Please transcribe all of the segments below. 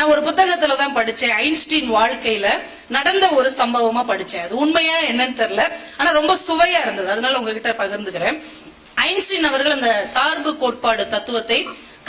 நான் ஒரு புத்தகத்துல தான் படிச்சேன், ஐன்ஸ்டீன் வாழ்க்கையில நடந்த ஒரு சம்பவமா படிச்சேன். அது உண்மையா என்னன்னு தெரியல, ஆனா ரொம்ப சுவையா இருந்தது, அதனால உங்ககிட்ட பகிர்ந்துக்கிறேன். ஐன்ஸ்டீன் அவர்கள் அந்த சார்பு கோட்பாடு தத்துவத்தை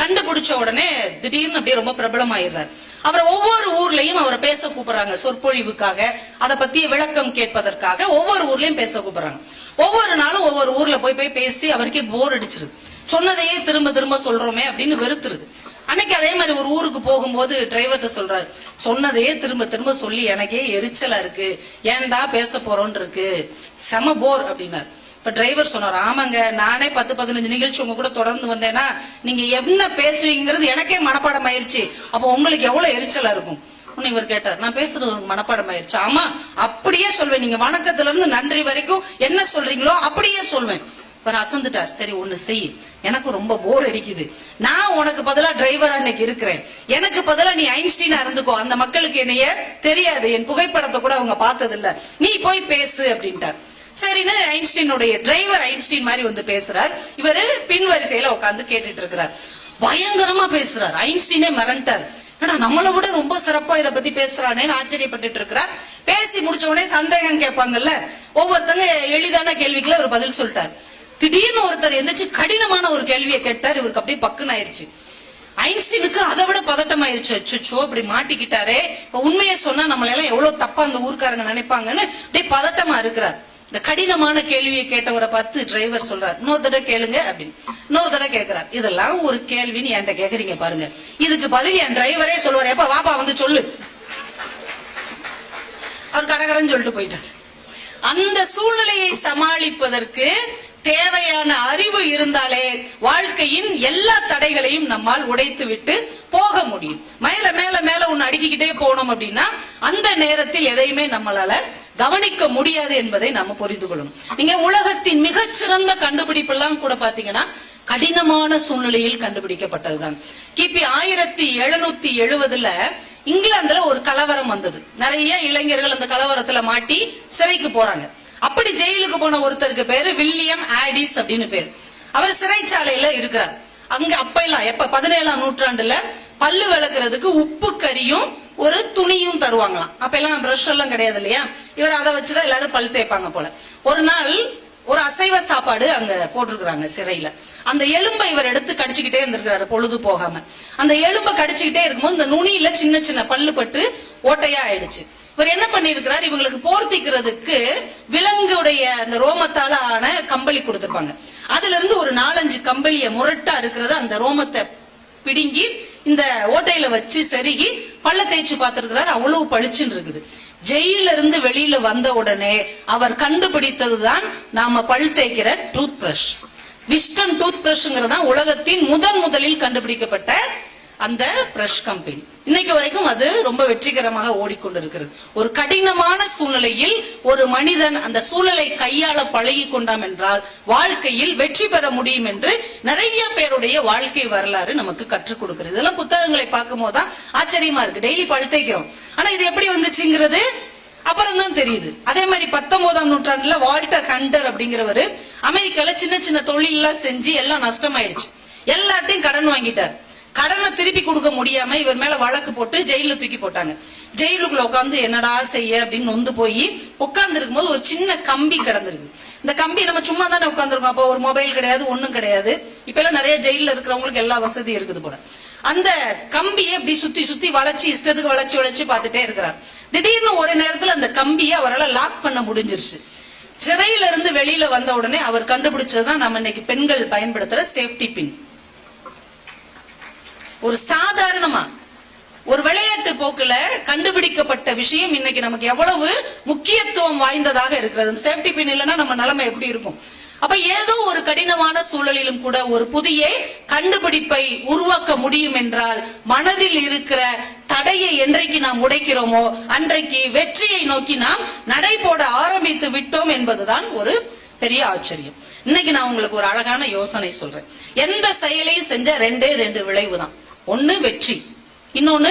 கண்டுபிடிச்ச உடனே திடீர்னு அப்படியே ரொம்ப பிரபலமாயிடுறார். அவரை ஒவ்வொரு ஊர்லயும் அவரை பேச கூப்பிடுறாங்க, சொற்பொழிவுக்காக, அதை பத்தி விளக்கம் கேட்பதற்காக ஒவ்வொரு ஊர்லயும் பேச கூப்பிடுறாங்க. ஒவ்வொரு நாளும் ஒவ்வொரு ஊர்ல போய் பேசி அவருக்கே போர் அடிச்சிருது, சொன்னதையே திரும்ப திரும்ப சொல்றோமே அப்படின்னு வெறுத்துருது. அன்னைக்கு அதே மாதிரி ஒரு ஊருக்கு போகும்போது டிரைவர்கிட்ட சொல்றாரு, சொன்னதையே திரும்ப திரும்ப சொல்லி எனக்கே எரிச்சலா இருக்கு, ஏன்டா பேச போறோன்னு இருக்கு, செம போர் அப்படின்னாரு. இப்ப டிரைவர் சொன்னார், ஆமாங்க, நானே 10-15 நிகழ்ச்சி உங்க கூட தொடர்ந்து வந்தேன்னா நீங்க என்ன பேசுவீங்கிறது எனக்கே மனப்பாடம் ஆயிருச்சு, அப்ப உங்களுக்கு எவ்வளவு எரிச்சலா இருக்கும். இவர் கேட்டார், நான் பேசுறது உங்களுக்கு மனப்பாடம் ஆயிருச்சு? ஆமா, அப்படியே சொல்வேன், நீங்க வணக்கத்துல இருந்து நன்றி வரைக்கும் என்ன சொல்றீங்களோ அப்படியே சொல்வேன். இவர் அசந்துட்டார். சரி, ஒண்ணு செய், எனக்கு ரொம்ப போர் அடிக்குது, நான் உனக்கு பதிலா டிரைவரா இன்னைக்கு இருக்கிறேன், எனக்கு பதிலா நீ ஐன்ஸ்டீனா இருந்துக்கோ, அந்த மக்களுக்கு என்னைய தெரியாது, என் புகைப்படத்தை கூட அவங்க பார்த்தது இல்ல, நீ போய் பேசு அப்படின்ட்டார். சரின்னு ஐன்ஸ்டீனுடைய டிரைவர் ஐன்ஸ்டீன் மாதிரி வந்து பேசுறார். இவரு பின் வரிசையில உட்காந்து கேட்டுட்டு இருக்கிறார். பயங்கரமா பேசுறார். ஐன்ஸ்டீனே மிரண்டார், நம்மளை விட ரொம்ப சிறப்பா இதை பத்தி பேசுறானே ஆச்சரியப்பட்டு இருக்கிறார். பேசி முடிச்ச உடனே சந்தேகம் கேட்பாங்கல்ல, ஒவ்வொருத்தங்க எளிதான கேள்விக்குள்ள ஒரு பதில் சொல்லிட்டார். திடீர்னு ஒருத்தர் எந்திரிச்சு கடினமான ஒரு கேள்வியை கேட்டார். இவருக்கு அப்படியே பக்குன்னு ஆயிருச்சு. ஐன்ஸ்டீனுக்கு அதை விட பதட்டம் ஆயிருச்சு. அச்சோ, இப்படி மாட்டிக்கிட்டாரே, உண்மையை சொன்னா நம்மளெல்லாம் எவ்வளவு தப்பா அந்த ஊர்க்காரங்க நினைப்பாங்கன்னு அப்படியே பதட்டமா இருக்கிறார். இந்த கடினமான கேள்வியை கேட்டவரை பார்த்து டிரைவர் சொல்றார், இன்னொரு தடவை கேளுங்க அப்படின்னு. இன்னொரு தடவை கேட்கிறார். இதெல்லாம் ஒரு கேள்வின்னு என்கிட்ட கேக்குறீங்க பாருங்க, இதுக்கு பதில் என் டிரைவரே சொல்லுவார், எப்ப வாப்பா வந்து சொல்லு. அவர் கடகடன்னு சொல்லிட்டு போயிட்டார். அந்த சூழ்நிலையை சமாளிப்பதற்கு தேவையான அறிவு இருந்தாலே வாழ்க்கையின் எல்லா தடைகளையும் நம்மால் உடைத்து விட்டு போக முடியும். மேல மேல மேல ஒன்னு அடுக்கிக்கிட்டே போனோம் அப்படின்னா அந்த நேரத்தில் எதையுமே நம்மளால கவனிக்க முடியாது என்பதை நாம புரிந்து கொள்ளணும். நீங்க உலகத்தின் மிகச்சிறந்த கண்டுபிடிப்பு எல்லாம் கூட பாத்தீங்கன்னா கடினமான சூழ்நிலையில் கண்டுபிடிக்கப்பட்டதுதான். கிபி 1770 இங்கிலாந்துல ஒரு கலவரம் வந்தது. நிறைய இளைஞர்கள் அந்த கலவரத்துல மாட்டி சிறைக்கு போறாங்க. அப்படி ஜெயிலுக்கு போன ஒருத்தருக்கு பேரு வில்லியம் ஆடிஸ் அப்படின்னு பேரு. அவர் சிறைச்சாலையில இருக்கிறார். அங்க அப்ப எல்லாம் எப்ப 17ஆம் நூற்றாண்டுல பல்லு விளக்குறதுக்கு உப்பு கரியும் ஒரு துணியும் தருவாங்களாம். அப்ப எல்லாம் பிரஷ் எல்லாம் கிடையாது இல்லையா, இவர் அதை வச்சுதான் எல்லாரும் பல் தேய்ப்பாங்க போல. ஒரு நாள் ஒரு அசைவ சாப்பாடு அங்க போட்டிருக்கிறாங்க சிறையில. அந்த எலும்பை இவர் எடுத்து கடிச்சுக்கிட்டே இருந்திருக்கிறாரு பொழுது போகாம. அந்த எலும்பை கடிச்சுக்கிட்டே இருக்கும்போது இந்த நுனியில சின்ன சின்ன பல்லு பட்டு ஓட்டையா ஆயிடுச்சு. இவர் என்ன பண்ணிருக்கிறார், இவங்களுக்கு போர்த்திக்கிறதுக்கு விலங்குடைய அந்த ரோமத்தால ஆன கம்பளி கொடுத்திருப்பாங்க. அதுல இருந்து ஒரு 4-5 கம்பளிய முரட்டா இருக்கிறத அந்த ரோமத்தை பிடுங்கி இந்த ஓட்டையில வச்சு செருகி பல்ல தேய்ச்சி பார்த்திருக்கிறார். அவ்வளவு பளிச்சுன்னு இருக்குது. ஜெயில இருந்து வெளியில வந்த உடனே அவர் கண்டுபிடித்ததுதான் நாம பல் தேய்க்கிற டூத் பிரஷ். விஸ்டம் டூத் பிரஷ்ங்கிறதா உலகத்தின் முதலில் கண்டுபிடிக்கப்பட்ட அந்த பிரஷ் கம்பெனி. இன்னைக்கு வரைக்கும் அது ரொம்ப வெற்றிகரமாக ஓடிக்கொண்டிருக்கிறது. ஒரு கடினமான சூழ்நிலையில் ஒரு மனிதன் அந்த சூழலை கையாள பழகி கொண்டாம் என்றால் வாழ்க்கையில் வெற்றி பெற முடியும் என்று நிறைய பேருடைய வாழ்க்கை வரலாறு நமக்கு கற்றுக் கொடுக்கிறது. இதெல்லாம் புத்தகங்களை பார்க்கும் போதுதான் ஆச்சரியமா இருக்கு. டெய்லி பல் தேய்க்கிறோம், ஆனா இது எப்படி வந்துச்சுங்கிறது அப்புறம் தான் தெரியுது. அதே மாதிரி 19ஆம் நூற்றாண்டுல வால்டர் ஹண்டர் அப்படிங்கிறவரு அமெரிக்கால சின்ன சின்ன தொழில் எல்லாம் செஞ்சு எல்லாம் நஷ்டமாயிடுச்சு. எல்லாத்தையும் கடன் வாங்கிட்டார். கடனை திருப்பி கொடுக்க முடியாம இவர் மேல வழக்கு போட்டு ஜெயில தூக்கி போட்டாங்க. ஜெயிலுக்குள்ள உட்காந்து என்னடா செய்ய அப்படின்னு நொந்து போய் உட்கார்ந்து இருக்கும் போது ஒரு சின்ன கம்பி கிடந்திருக்கு. இந்த கம்பி நம்ம சும்மா தானே உட்காந்துருக்கோம், அப்போ ஒரு மொபைல் கிடையாது, ஒண்ணும் கிடையாது. இப்ப எல்லாம் நிறைய ஜெயில இருக்கிறவங்களுக்கு எல்லா வசதியும் இருக்குது போல. அந்த கம்பியை இப்படி சுத்தி சுத்தி வளைச்சு இஷ்டத்துக்கு வளைச்சு பார்த்துட்டே இருக்கிறார். திடீர்னு ஒரு நேரத்துல அந்த கம்பியை அவரால் லாக் பண்ண முடிஞ்சிருச்சு. சிறையில இருந்து வெளியில வந்த உடனே அவர் கண்டுபிடிச்சதுதான் நம்ம இன்னைக்கு பெண்கள் பயன்படுத்துற சேஃப்டி பின். ஒரு சாதாரணமா ஒரு விளையாட்டு போக்குல கண்டுபிடிக்கப்பட்ட விஷயம் இன்னைக்கு நமக்கு எவ்வளவு முக்கியத்துவம் வாய்ந்ததாக இருக்கிறது. சேஃப்டி பின் இல்லைன்னா நம்ம நிலைமை எப்படி இருக்கும்? அப்ப ஏதோ ஒரு கடினமான சூழலிலும் கூட ஒரு புதிய கண்டுபிடிப்பை உருவாக்க முடியும் என்றால் மனதில் இருக்கிற தடையை என்றைக்கு நாம் உடைக்கிறோமோ அன்றைக்கு வெற்றியை நோக்கி நாம் நடை போட ஆரம்பித்து விட்டோம் என்பதுதான் ஒரு பெரிய ஆச்சரியம். இன்னைக்கு நான் உங்களுக்கு ஒரு அழகான யோசனை சொல்றேன். எந்த செயலையும் செஞ்ச 2 விளைவு தான். ஒண்ணு வெற்றி, இன்னொன்னு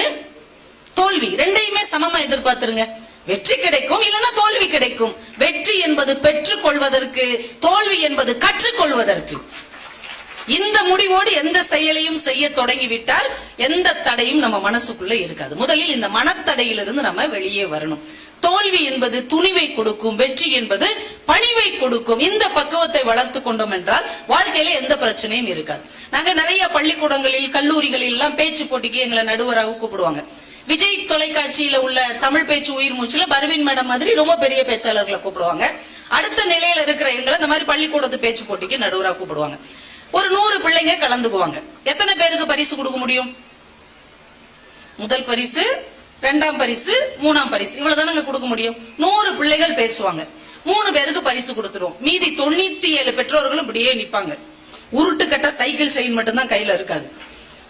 தோல்வி. ரெண்டையுமே சமமா எதிர்பார்த்துருங்க. வெற்றி கிடைக்கும், இல்லைன்னா தோல்வி கிடைக்கும். வெற்றி என்பது பெற்றுக் கொள்வதற்கு, தோல்வி என்பது கற்றுக்கொள்வதற்கு. இந்த முடிவோடு எந்த செயலையும் செய்ய தொடங்கிவிட்டால் எந்த தடையும் நம்ம மனசுக்குள்ள இருக்காது. முதலில் இந்த மனத்தடையிலிருந்து நம்ம வெளியே வரணும். தோல்வி என்பது துணிவை கொடுக்கும், வெற்றி என்பது பணிவை கொடுக்கும். இந்த பக்குவத்தை வளர்த்து கொண்டோம் என்றால் வாழ்க்கையில எந்த பிரச்சனையும் இருக்காது. நாங்க நிறைய பள்ளிக்கூடங்களில் கல்லூரிகளில் எல்லாம் பேச்சு போட்டிக்கு எங்களை நடுவராக கூப்பிடுவாங்க. விஜய் தொலைக்காட்சியில உள்ள தமிழ் பேச்சு உயிர் மூச்சுல பர்வீன் மேடம் மாதிரி ரொம்ப பெரிய பேச்சாளர்களை கூப்பிடுவாங்க. அடுத்த நிலையில இருக்கிற எங்களை இந்த மாதிரி பள்ளிக்கூடத்து பேச்சு போட்டிக்கு நடுவராக கூப்பிடுவாங்க. ஒரு 100 பிள்ளைங்க கலந்துக்குவாங்க. எத்தனை பேருக்கு பரிசு கொடுக்க முடியும்? முதல் பரிசு, 2ஆம் பரிசு, 3ஆம் பரிசு, இவ்வளவுதானங்க கொடுக்க முடியும். 100 பிள்ளைகள் பேசுவாங்க. 3 பேருக்கு பரிசு கொடுத்துருவோம். மீதி 97 பெற்றோர்களும் இப்படியே நிப்பாங்க. உருட்டு கட்ட சைக்கிள் செயின் மட்டும்தான் கையில இருக்காது.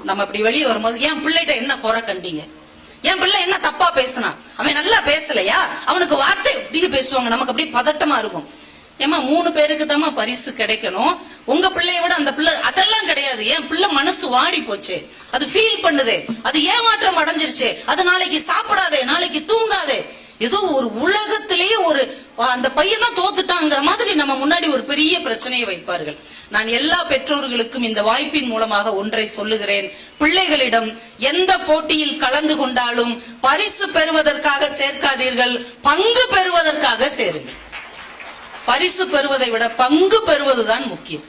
நம்ம இப்படி வெளியே வரும்போது என் பிள்ளைகிட்ட என்ன குறை கண்டீங்க, என் பிள்ளை என்ன தப்பா பேசினா, அவன் நல்லா பேசலையா, அவனுக்கு வார்த்தை இப்படி பேசுவாங்க. நமக்கு அப்படி பதட்டமா இருக்கும். ஏமா 3 பேருக்கு தாமா பரிசு கிடைக்கணும், உங்க பிள்ளைய விட அந்த பிள்ளை அதெல்லாம் கிடையாது. என் பிள்ளை மனசு வாடி போச்சு, அது ஃபீல் பண்ணுதே, அது ஏமாற்றம் அடைஞ்சிருச்சு, அது நாளைக்கு சாப்பிடாதே, நாளைக்கு தூங்காதே, ஏதோ ஒரு உலகத்திலேயே ஒரு அந்த பையன் தான் தோத்துட்டாங்கிற மாதிரி நம்ம முன்னாடி ஒரு பெரிய பிரச்சனையை வைப்பார்கள். நான் எல்லா பெற்றோர்களுக்கும் இந்த வாய்ப்பின் மூலமாக ஒன்றை சொல்லுகிறேன். பிள்ளைகளிடம் எந்த போட்டியில் கலந்து கொண்டாலும் பரிசு பெறுவதற்காக சேர்க்காதீர்கள், பங்கு பெறுவதற்காக சேருங்கள். பரிசு பெறுவதை விட பங்கு பெறுவதுதான் முக்கியம்.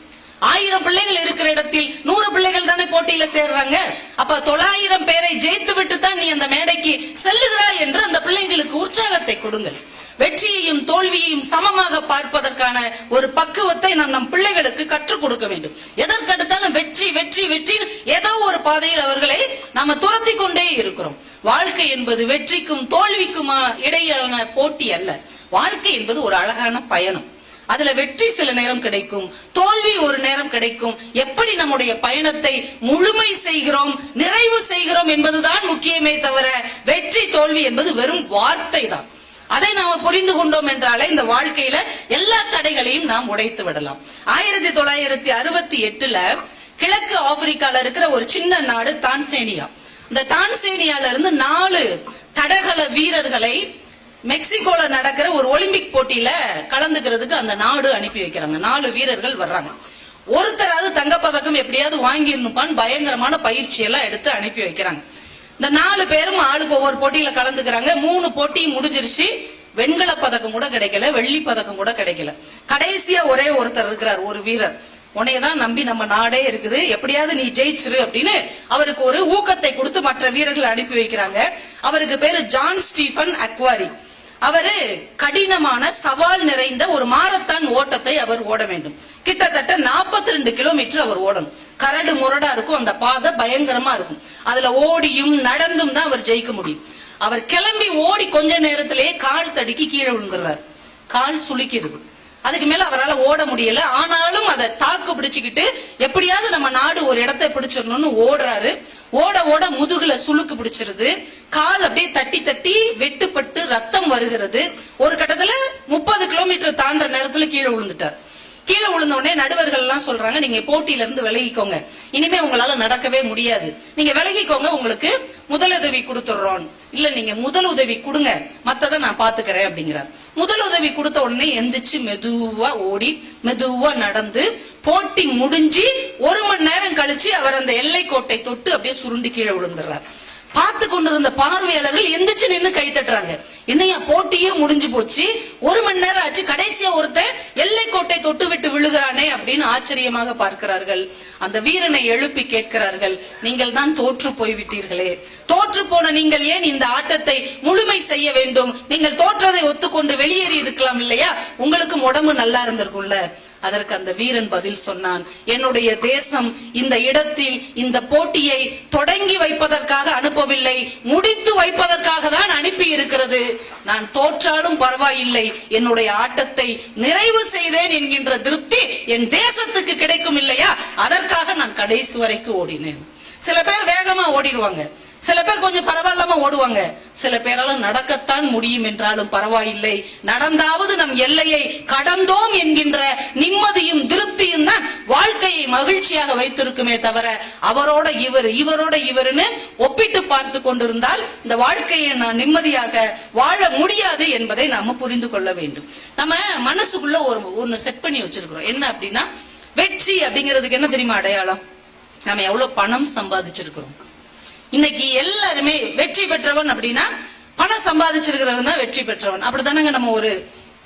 1000 பிள்ளைகள் இருக்கிற இடத்தில் 100 பிள்ளைகள் தானே போட்டியில சேர்றாங்க. அப்ப 900 பேரை ஜெயித்து விட்டு தான் நீ அந்த மேடைக்கு செல்லுகிறாய் என்று அந்த பிள்ளைகளுக்கு உற்சாகத்தை கொடுங்கள். வெற்றியையும் தோல்வியையும் சமமாக பார்ப்பதற்கான ஒரு பக்குவத்தை நாம் நம் பிள்ளைகளுக்கு கற்றுக் கொடுக்க வேண்டும். எதற்கெடுத்தாலும் வெற்றி வெற்றி வெற்றி ஏதோ ஒரு பாதையில் அவர்களை நாம துரத்தி கொண்டே இருக்கிறோம். வாழ்க்கை என்பது வெற்றிக்கும் தோல்விக்குமா இடையிலான போட்டி அல்ல. வாழ்க்கை என்பது ஒரு அழகான பயணம். அதுல வெற்றி சில நேரம் கிடைக்கும், தோல்வி ஒரு நேரம் கிடைக்கும். எப்படி நம்முடைய பயணத்தை முழுமை செய்கிறோம், நிறைவு செய்கிறோம் என்பதுதான் முக்கியமே தவிர வெற்றி தோல்வி என்பது வெறும் வார்த்தை தான். அதை நாம புரிந்து கொண்டோம் என்றாலே இந்த வாழ்க்கையில எல்லா தடைகளையும் நாம் உடைத்து விடலாம். 1968ல கிழக்கு ஆப்பிரிக்கால இருக்கிற ஒரு சின்ன நாடு தான்சேனியா. இந்த தான்சேனியால இருந்து 4 தடகள வீரர்களை மெக்சிகோல நடக்கிற ஒரு ஒலிம்பிக் போட்டியில கலந்துக்கிறதுக்கு அந்த நாடு அனுப்பி வைக்கிறாங்க. 4 வீரர்கள் வர்றாங்க. ஒருத்தராவது தங்கப்பதக்கம் எப்படியாவது வாங்கிடணும்பான்னு பயங்கரமான பயிற்சி எல்லாம் எடுத்து அனுப்பி வைக்கிறாங்க. இந்த 4 பேரும் ஆளுக்கு ஒவ்வொரு போட்டியில கலந்துக்கிறாங்க. 3 போட்டியும் முடிஞ்சிருச்சு. வெண்கல பதக்கம் கூட கிடைக்கல, வெள்ளி பதக்கம் கூட கிடைக்கல. கடைசியா ஒரே ஒருத்தர் இருக்கிறார், ஒரு வீரர். உன்னையதான் நம்பி நம்ம நாடே இருக்குது, எப்படியாவது நீ ஜெயிச்சிரு அப்படின்னு அவருக்கு ஒரு ஊக்கத்தை கொடுத்து மற்ற வீரர்கள் அனுப்பி வைக்கிறாங்க. அவருக்கு பேரு ஜான் ஸ்டீபன் அக்வாரி. அவரு கடினமான சவால் நிறைந்த ஒரு மாரத்தான் ஓட்டத்தை அவர் ஓட வேண்டும். கிட்டத்தட்ட 42 கிலோமீட்டர் அவர் ஓடணும். கரடு முரடா இருக்கும், அந்த பாதை பயங்கரமா இருக்கும். அதுல ஓடியும் நடந்தும் தான் அவர் ஜெயிக்க முடியும். அவர் கிளம்பி ஓடி கொஞ்ச நேரத்திலேயே கால் தடுக்கி கீழே விழுந்துடுறாரு. கால் சுளுக்கிறது. அதுக்கு மேல அவரால் ஓட முடியல. ஆனாலும் அதை தாக்கு பிடிச்சுக்கிட்டு எப்படியாவது நம்ம நாடு ஒரு இடத்தை பிடிச்சிடணும்னு ஓடுறாரு. ஓட ஓட முதுகுல சுளுக்கு பிடிச்சிருது. கால் அப்படியே தட்டி தட்டி வெட்டுப்பட்டு ரத்தம் வருகிறது. ஒரு கட்டத்துல 30 கிலோமீட்டர் தாண்ட நேரத்துல கீழே விழுந்துட்டார். கீழே விழுந்த உடனே நடுவர்கள் எல்லாம் சொல்றாங்க, நீங்க போட்டியில இருந்து விலகிக்கோங்க, இனிமே உங்களால நடக்கவே முடியாது, நீங்க விலகிக்கோங்க, உங்களுக்கு முதலுதவி கொடுத்துடுறோம். இல்ல நீங்க முதலுதவி கொடுங்க, மத்ததை நான் பாத்துக்கிறேன் அப்படிங்கிறார். முதலுதவி கொடுத்த உடனே எந்திரிச்சு மெதுவா ஓடி மெதுவா நடந்து போட்டி முடிஞ்சு 1 மணி நேரம் கழிச்சு அவர் அந்த எல்லை கோட்டை தொட்டு அப்படியே சுருண்டு கீழே விழுந்துடுறார். பார்த்து கொண்டிருந்த பார்வையாளர்கள் எந்திரிச்சு நின்று கை தட்டுறாங்க. என்னையா போட்டியே முடிஞ்சு போச்சு, 1 மணி நேரம் ஆச்சு, கடைசியா ஒருத்தன் எல்லை கோட்டை தொட்டு விட்டு விழுகிறானே அப்படின்னு ஆச்சரியமாக பார்க்கிறார்கள். அந்த வீரனை எழுப்பி கேட்கிறார்கள், நீங்கள் தான் தோற்று போய்விட்டீர்களே, தோற்று போன நீங்கள் ஏன் இந்த ஆட்டத்தை முழுமை செய்ய வேண்டும்? நீங்கள் தோற்றதை ஒத்துக்கொண்டு வெளியேறி இருக்கலாம் இல்லையா, உங்களுக்கும் உடம்பு நல்லா இருந்திருக்கும்ல. அதற்கு அந்த வீரன் பதில் சொன்னான், என்னுடைய தேசம் இந்த இடத்தில் இந்த போட்டியை தொடங்கி வைப்பதற்காக அனுப்பவில்லை, முடித்து வைப்பதற்காக தான் அனுப்பி இருக்கிறது. நான் தோற்றாலும் பரவாயில்லை, என்னுடைய ஆட்டத்தை நிறைவு செய்தேன் என்கின்ற திருப்தி என் தேசத்துக்கு கிடைக்கும் இல்லையா, அதற்காக நான் கடைசி வரைக்கும் ஓடினேன். சில பேர் வேகமா ஓடிடுவாங்க, சில பேர் கொஞ்சம் பரவாயில்லாம ஓடுவாங்க, சில பேரால நடக்கத்தான் முடியும் என்றாலும் பரவாயில்லை, நடந்தாவது நம் எல்லையை கடந்தோம் என்கின்ற நிம்மதியும் திருப்தியும் தான் வாழ்க்கையை மகிழ்ச்சியாக வைத்திருக்குமே தவிர அவரோட இவர் இவரோட இவருன்னு ஒப்பிட்டு பார்த்து கொண்டிருந்தால் இந்த வாழ்க்கையை நான் நிம்மதியாக வாழ முடியாது என்பதை நாம புரிந்து கொள்ள வேண்டும். நம்ம மனசுக்குள்ள ஒன்னு செட் பண்ணி வச்சிருக்கிறோம். என்ன அப்படின்னா, வெற்றி அப்படிங்கிறதுக்கு என்ன தெரியுமா அடையாளம்? நம்ம எவ்வளவு பணம் சம்பாதிச்சிருக்கிறோம். இன்னைக்கு எல்லாருமே வெற்றி பெற்றவன் அப்படின்னா பணம் சம்பாதிச்சிருக்கிறவன் தான் வெற்றி பெற்றவன். அப்படித்தானங்க நம்ம ஒரு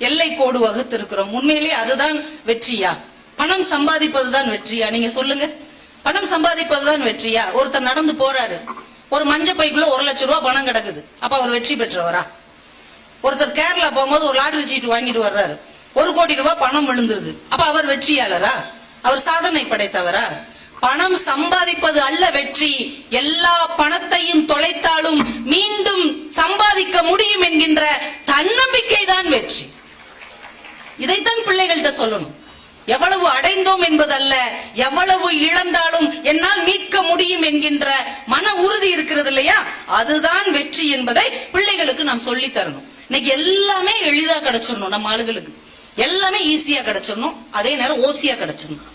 எல்லை கோடு வகுத்து இருக்கிறோம். உண்மையிலேயே அதுதான் வெற்றியா? பணம் சம்பாதிப்பதுதான் வெற்றியா? நீங்க சொல்லுங்க. பணம் சம்பாதிப்பதுதான் வெற்றியா? ஒருத்தர் நடந்து போறாரு, ஒரு மஞ்ச பைக்குள்ள 1 லட்சம் ரூபாய் பணம் கிடக்குது, அப்ப அவர் வெற்றி பெற்றவரா? ஒருத்தர் கேரளா போகும்போது ஒரு லாட்டரி சீட்டு வாங்கிட்டு வர்றாரு, 1 கோடி ரூபாய் பணம் விழுந்துருது, அப்ப அவர் வெற்றியாளரா? அவர் சாதனை படைத்தவரா? பணம் சம்பாதிப்பது அல்ல வெற்றி. எல்லா பணத்தையும் தொலைத்தாலும் மீண்டும் சம்பாதிக்க முடியும் என்கின்ற தன்னம்பிக்கை தான் வெற்றி. இதைத்தான் பிள்ளைகள்கிட்ட சொல்லணும். எவ்வளவு அடைந்தோம் என்பதல்ல, எவ்வளவு இழந்தாலும் என்னால் மீட்க முடியும் என்கின்ற மன உறுதி இருக்கிறது இல்லையா, அதுதான் வெற்றி என்பதை பிள்ளைகளுக்கு நாம் சொல்லி தரணும். இன்னைக்கு எல்லாமே எளிதா கிடைச்சிடணும், நம்ம ஆளுகளுக்கு எல்லாமே ஈஸியா கிடைச்சிடணும், அதே நேரம் ஓசியா கிடைச்சிடணும்.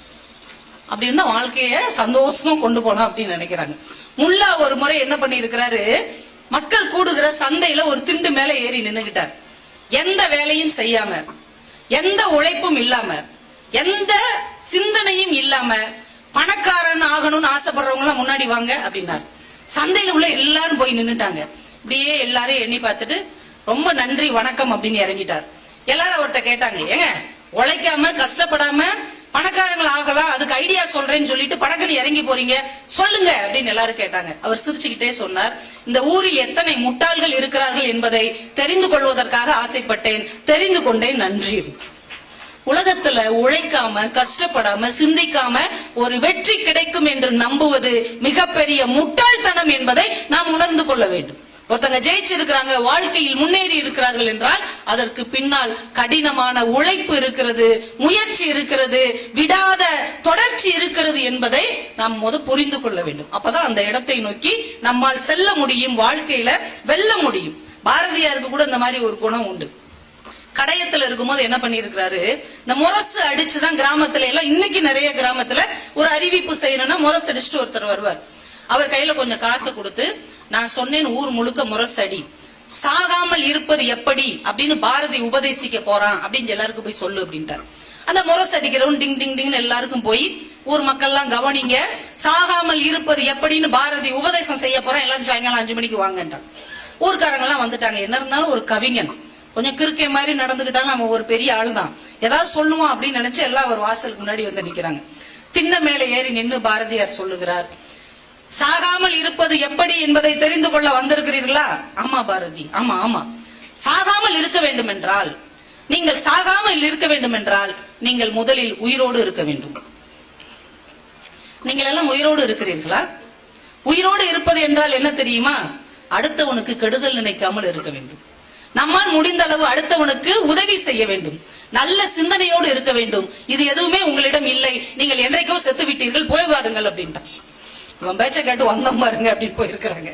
அப்படி இருந்தா வாழ்க்கைய சந்தோஷமா கொண்டு போனோம் அப்படின்னு நினைக்கிறாங்க. முல்லா ஒரு முறை என்ன பண்ணி இருக்கிறாரு, மக்கள் கூடுகிற சந்தையில ஒரு திண்டு மேல ஏறி நின்னுகிட்டார். எந்த வேலையும் செய்யாம, எந்த உழைப்பும் இல்லாம, எந்த சிந்தனையும் இல்லாம, பணக்காரன் ஆகணும்னு ஆசைப்படுறவங்க எல்லாம் முன்னாடி வாங்க அப்படின்னாரு. சந்தையில உள்ள எல்லாரும் போய் நின்னுட்டாங்க. இப்படியே எல்லாரும் எண்ணி பார்த்துட்டு ரொம்ப நன்றி வணக்கம் அப்படின்னு இறங்கிட்டார். எல்லாரும் அவர்கிட்ட கேட்டாங்க, ஏங்க உழைக்காம கஷ்டப்படாம பணக்காரங்கள் ஆகலாம், அதுக்கு ஐடியா சொல்றேன்னு சொல்லிட்டு படக்குன்னு இறங்கி போறீங்க, சொல்லுங்க அப்படின்னு எல்லாரும் கேட்டாங்க. அவர் சிரிச்சுக்கிட்டே சொன்னார், இந்த ஊரில் எத்தனை முட்டாள்கள் இருக்கிறார்கள் என்பதை தெரிந்து கொள்வதற்காக ஆசைப்பட்டேன், தெரிந்து கொண்டேன், நன்றி. உலகத்துல உழைக்காம கஷ்டப்படாம சிந்திக்காம ஒரு வெற்றி கிடைக்கும் என்று நம்புவது மிகப்பெரிய முட்டாள்தனம் என்பதை நாம் உணர்ந்து கொள்ள வேண்டும். ஒருத்தங்க ஜெயிச்சிருக்கிறாங்க, வாழ்க்கையில் முன்னேறி இருக்கிறார்கள் என்றால் அதற்கு பின்னால் கடினமான உழைப்பு இருக்கிறது, முயற்சி இருக்கிறது, விடாத தொடர்ச்சி இருக்கிறது என்பதை நாம் புரிந்து கொள்ள வேண்டும். அப்பதான் அந்த இடத்தை நோக்கி நம்மால் செல்ல முடியும், வாழ்க்கையில வெல்ல முடியும். பாரதியாருக்கு கூட இந்த மாதிரி ஒரு குணம் உண்டு. கடையத்துல இருக்கும்போது என்ன பண்ணி இருக்கிறாரு, இந்த முரசு அடிச்சுதான் கிராமத்துல எல்லாம், இன்னைக்கு நிறைய கிராமத்துல ஒரு அறிவிப்பு செய்யணும்னா முரசு அடிச்சுட்டு ஒருத்தர் வருவார். அவர் கையில கொஞ்சம் காசை கொடுத்து, நான் சொன்னேன் ஊர் முழுக்க முரசடி, சாகாமல் இருப்பது எப்படி அப்படின்னு பாரதி உபதேசிக்க போறான் அப்படின்னு எல்லாருக்கும் போய் சொல்லு அப்படின்ட்டார். அந்த முரசு அடிக்கிறவன் டிங் டிங் டிங் எல்லாருக்கும் போய், ஊர் மக்கள் எல்லாம் கவனிங்க, சாகாமல் இருப்பது எப்படின்னு பாரதி உபதேசம் செய்ய போறான், எல்லாரும் சாயங்காலம் 5 மணிக்கு வாங்கன்றான். ஊர்க்காரங்க எல்லாம் வந்துட்டாங்க. என்ன இருந்தாலும் ஒரு கவிஞன், கொஞ்சம் கிறுக்கை மாதிரி நடந்துகிட்டாலும் நம்ம ஒரு பெரிய ஆள் தான், ஏதாவது சொல்லுவோம் அப்படின்னு நினைச்சு எல்லாம் ஒரு வாசலுக்கு முன்னாடி வந்து நிக்கிறாங்க. திண்ண மேல ஏறி நின்று பாரதியார் சொல்லுகிறார், சாகாமல் இருப்பது எப்படி என்பதை தெரிந்து கொள்ள வந்திருக்கிறீர்களா? ஆமா பாரதி, ஆமா ஆமா. சாகாமல் இருக்க வேண்டும் என்றால், நீங்கள் சாகாமல் இருக்க வேண்டும் என்றால் நீங்கள் முதலில் உயிரோடு இருக்க வேண்டும். நீங்கள் எல்லாம் உயிரோடு இருக்கிறீர்களா? உயிரோடு இருப்பது என்றால் என்ன தெரியுமா? அடுத்தவனுக்கு கெடுதல் நினைக்காமல் இருக்க வேண்டும். நம்மால் முடிந்த அளவு அடுத்தவனுக்கு உதவி செய்ய வேண்டும், நல்ல சிந்தனையோடு இருக்க வேண்டும். இது எதுவுமே உங்களிடம் இல்லை, நீங்கள் என்றைக்கோ செத்து விட்டீர்கள், போய் வாருங்கள் அப்படின்ட்டான். இவன் பேச்ச கேட்டு வந்தோம் பாருங்க அப்படின்னு போயிருக்கிறாங்க.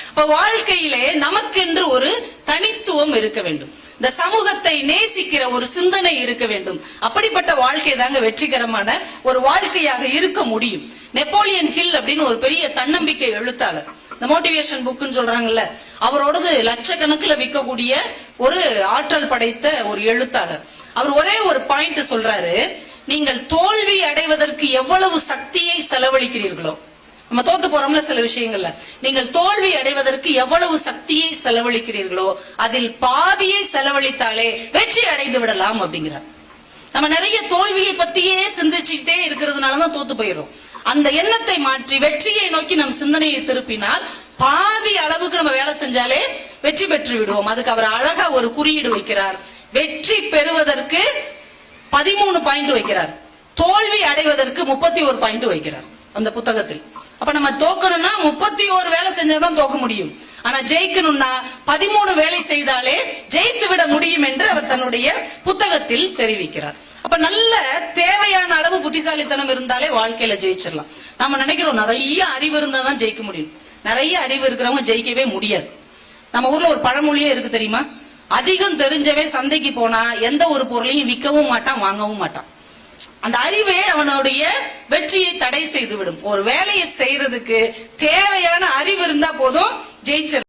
இப்ப வாழ்க்கையிலே நமக்கென்று ஒரு தனித்துவம் இருக்க வேண்டும், இந்த சமூகத்தை நேசிக்கிற ஒரு சிந்தனை இருக்க வேண்டும். அப்படிப்பட்ட வாழ்க்கை தாங்க வெற்றிகரமான ஒரு வாழ்க்கையாக இருக்க முடியும். நெப்போலியன் ஹில் அப்படின்னு ஒரு பெரிய தன்னம்பிக்கை எழுத்தாளர், இந்த மோட்டிவேஷன் புக்னு சொல்றாங்கல்ல, அவரோடது லட்சக்கணக்கில் விற்கக்கூடிய ஒரு ஆற்றல் படைத்த ஒரு எழுத்தாளர். அவர் ஒரே ஒரு பாயிண்ட் சொல்றாரு, நீங்கள் தோல்வி அடைவதற்கு எவ்வளவு சக்தியை செலவழிக்கிறீர்களோ, நம்ம தோத்து போறோம்ல சில விஷயங்கள்ல, நீங்கள் தோல்வி அடைவதற்கு எவ்வளவு சக்தியை செலவழிக்கிறீர்களோ அதில் பாதியை செலவழித்தாலே வெற்றி அடைந்து விடலாம் அப்படிங்கிறார். நம்ம நிறைய தோல்வியை பத்தியே சிந்திச்சுட்டே இருக்கிறதுனாலதான் தோத்து போயிடும். அந்த எண்ணத்தை மாற்றி வெற்றியை நோக்கி நம் சிந்தனையை திருப்பினால் பாதி அளவுக்கு நம்ம வேலை செஞ்சாலே வெற்றி பெற்று விடுவோம். அதுக்கு அவர் அழகா ஒரு குறியீடு வைக்கிறார். வெற்றி பெறுவதற்கு 13 பாயிண்ட் வைக்கிறார், தோல்வி அடைவதற்கு 31 பாயிண்ட் வைக்கிறார் அந்த புத்தகத்தில். அப்ப நம்ம தோக்கணும்னா 31 வேலை செஞ்சாதான் தோக்க முடியும். ஆனா ஜெயிக்கணும்னா 13 வேலை செய்தாலே ஜெயித்து விட முடியும் என்று அவர் தன்னுடைய புத்தகத்தில் தெரிவிக்கிறார். அப்ப நல்ல தேவையான அளவு புத்திசாலித்தனம் இருந்தாலே வாழ்க்கையில ஜெயிச்சிடலாம். நம்ம நினைக்கிறோம் நிறைய அறிவு இருந்தா தான் ஜெயிக்க முடியும். நிறைய அறிவு இருக்கிறவங்க ஜெயிக்கவே முடியாது. நம்ம ஊர்ல ஒரு பழமொழியே இருக்கு தெரியுமா, அதிகம் தெரிஞ்சவன் சந்தைக்கு போனா எந்த ஒரு பொருளையும் விற்கவும் மாட்டான், வாங்கவும் மாட்டான். அந்த அறிவே அவனுடைய வெற்றியை தடை செய்து விடும். ஒரு வேலையை செய்யறதுக்கு தேவையான அறிவு இருந்தா போதும், ஜெயிச்சிடலாம்.